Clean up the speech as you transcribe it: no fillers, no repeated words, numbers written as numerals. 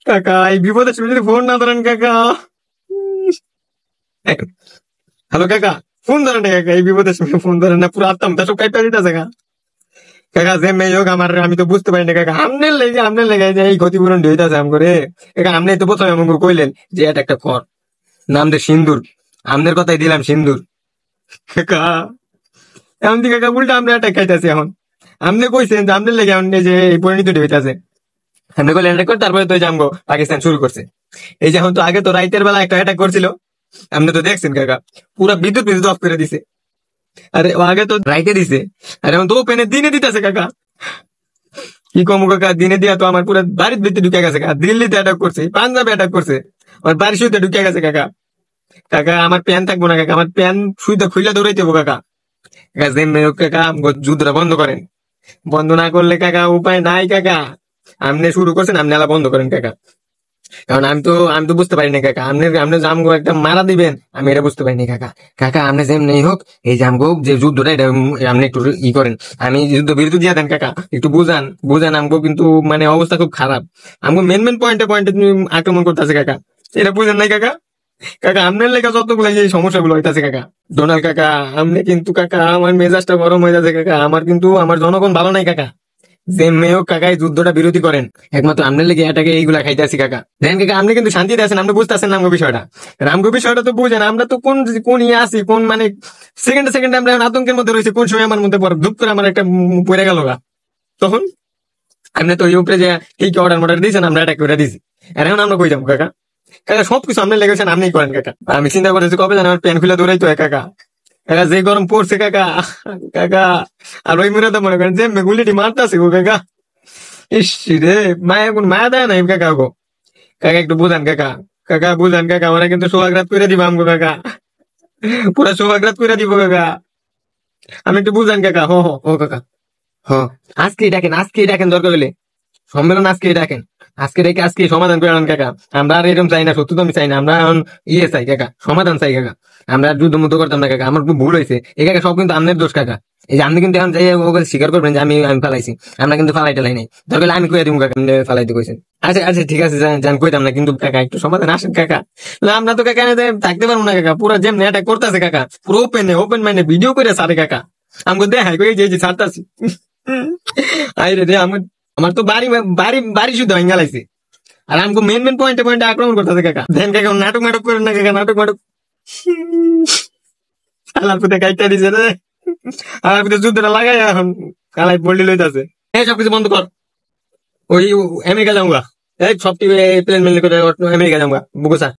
কাকা এই বিপদের সময় যদি ফোন না ধরেন কাকা। হ্যালো কাকা, ফোন ধরেন না কাকা, এই বিপদের সময় ফোন ধরেন না, পুরো আত্মা সব কাইপা দিতেছে কাকা। কাকা যে মেয়ে হোক আমার, আমি তো বুঝতে পারি না কাকা, আমনের লেগে যে এই ক্ষতিপূরণ হইতেছে আম করে। কাকা আপনি তো প্রথমে আমাকে কইলেন যে এটা একটা কর, নাম দে সিন্দুর, আমনের কথাই দিলাম সিন্দুর। কাকা এমন দিকে কাকা উল্টা আমরা এটা খাইতেছি এখন। আপনি কইছেন যে আমনের লেগে এমন এই যে এই পরিণতি হইতেছে। আপনি কইলেন এটা কর, তারপরে তো এই যে আমগো পাকিস্তান শুরু করছে। এই যে এখন তো আগে তো রাইতের বেলা একটা অ্যাটাক করছিল, আপনি তো দেখছেন কাকা, পুরা বিদ্যুৎ বিদ্যুৎ অফ করে দিছে। আরে ও আগে তো রাইতে দিছে, আর এখন তো ওপেনে দিনে দিতেছে কাকা। কি কম কাকা, দিনে দিয়া তো আমার পুরো বাড়ির ভিতরে ঢুকে গেছে কাকা, দিল্লিতে অ্যাটাক করছে, পাঞ্জাবে অ্যাটাক করছে, আমার বাড়ির শুইতে ঢুকে গেছে কাকা। কাকা আমার প্যান থাকবো না কাকা, আমার প্যান শুইতে খুইলা দৌড়াইতে হবো কাকা। কাকা যে মেয়ে হোক কাকা আমগো যুদ্ধটা বন্ধ করেন, বন্ধ না করলে কাকা উপায় নাই কাকা। আপনি শুরু করছেন, আপনি এলা বন্ধ করেন কাকা। কারণ আমি তো বুঝতে পারি না কাকা, আপনি আপনি যে আমগো একটা মারা দিবেন আমি এটা বুঝতে পারিনি কাকা। কাকা আপনি যেমনি হোক এই যে আমগো যে যুদ্ধটা এটা আপনি একটু ই করেন, আমি যুদ্ধ বিরতি দিয়ে দেন কাকা, একটু বুঝান বুঝান, আমগো কিন্তু মানে অবস্থা খুব খারাপ। আমগো মেন মেন পয়েন্টে পয়েন্টে তুমি আক্রমণ করতেছে কাকা, এটা বুঝেন নাই কাকা। কাকা আপনার লেখা যতগুলো এই সমস্যাগুলো হইতাছে কাকা, ডোনাল্ড কাকা আপনি কিন্তু কাকা আমার মেজাজটা গরম হয়ে যাচ্ছে কাকা, আমার কিন্তু আমার জনগণ ভালো নাই কাকা। যে মেয়েও কাকা এই যুদ্ধটা বিরোধী করেন, একমাত্র আপনার লেগে এটাকে এইগুলা খাইতেছি কাকা। দেখেন কাকা আপনি কিন্তু শান্তিতে আছেন, আপনি বুঝতেছেন না আমগো বিষয়টা, আমগো বিষয়টা তো বুঝেন, আমরা তো কোন কোন ইয়ে আছি, কোন মানে সেকেন্ডে সেকেন্ডে আমরা এখন আতঙ্কের মধ্যে রয়েছে, কোন সময় আমার মধ্যে পড়ে ধূপ করে আমার একটা পড়ে গেল গা। তখন আপনি তো ওই উপরে যে কি কি অর্ডার মর্ডার দিয়েছেন, আমরা এটা করে দিয়েছি, আর এখন আমরা কই যাবো কাকা। কাকা সবকিছু আপনি লেগেছেন, আপনিই করেন কাকা। আমি চিন্তা করেছি কবে জানি আমার প্যান খুলে দৌড়াইতো হয় কাকা। কাকা যে গরম পড়ছে কাকা, কাকা আর ওই মুরাদা মনে করেন যে গুলিটি মারতাছে গো কাকা। ইস রে, মায়া কোন মায়া দেয় নাই কাকা গো। কাকা একটু বুঝান কাকা, কাকা বুঝান কাকা, ওরা কিন্তু সোহাগরাত করে দিব আমগো কাকা, পুরা সোহাগরাত করে দিব কাকা। আমি একটু বুঝান কাকা। হ হ ও কাকা, হ আজকেই ডাকেন, আজকেই ডাকেন, দরকার হলে সম্মেলন আজকেই ডাকেন, আজকে ডেকে আজকে সমাধান করে আনেন কাকা। আমরা আর এরকম চাই না, সত্য তো আমি চাই না, আমরা এখন ইয়ে চাই কাকা, সমাধান চাই কাকা। আমরা আর যুদ্ধ মুদ্ধ করতাম না কাকা, আমার খুব ভুল হয়েছে এই কাকা, সব কিন্তু আপনার দোষ কাকা। এই যে আপনি কিন্তু এখন যাই ওকে স্বীকার করবেন যে আমি আমি ফালাইছি, আমরা কিন্তু ফালাই টালাই নাই, দরকার হলে আমি কইয়া দিব কাকা আপনি ফালাইতে কইছেন। আচ্ছা আচ্ছা ঠিক আছে, জান কইতাম না, কিন্তু কাকা একটু সমাধান আসেন কাকা। না আমরা তো কাকা এনে থাকতে পারবো না কাকা, পুরো যেমনি অ্যাটাক করতেছে কাকা, পুরো ওপেন মাইন্ডে ভিডিও করে সারে কাকা, আমাকে দেখাই কই যে ছাড়তাছি। আইরে রে আমার, আমার তো বাড়ি বাড়ি বাড়ি শুধু ভেঙে লাইছে, আর আমাকে মেন মেন পয়েন্টে পয়েন্টে আক্রমণ করতেছে কাকা। দেন কাকা নাটক নাটক করেন না কাকা, নাটক নাটক। আলার পুতে কাইটা দিছে রে, আলার পুতে যুদ্ধটা লাগাই এখন কালাই বললি লইতাছে। এই সবকিছু বন্ধ কর, ওই আমেরিকা যাऊंगा, এই সব টিভি প্লেন মেলে করে আমেরিকা যাऊंगा বুকুসা।